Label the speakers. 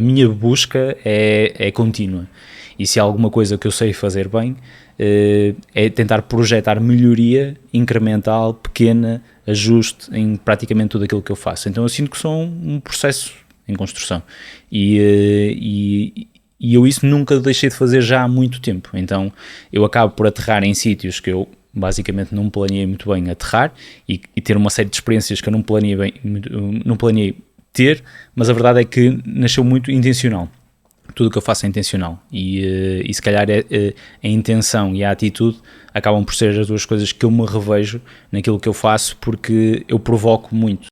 Speaker 1: A minha busca é contínua, e se há alguma coisa que eu sei fazer bem, é tentar projetar melhoria incremental, pequena, ajuste em praticamente tudo aquilo que eu faço. Então eu sinto que sou um processo em construção, e eu isso nunca deixei de fazer já há muito tempo. Então eu acabo por aterrar em sítios que eu basicamente não planeei muito bem aterrar, e ter uma série de experiências que eu não planeei ter, mas a verdade é que nasceu muito intencional. Tudo o que eu faço é intencional, e se calhar a intenção e a atitude acabam por ser as duas coisas que eu me revejo naquilo que eu faço, porque eu provoco muito.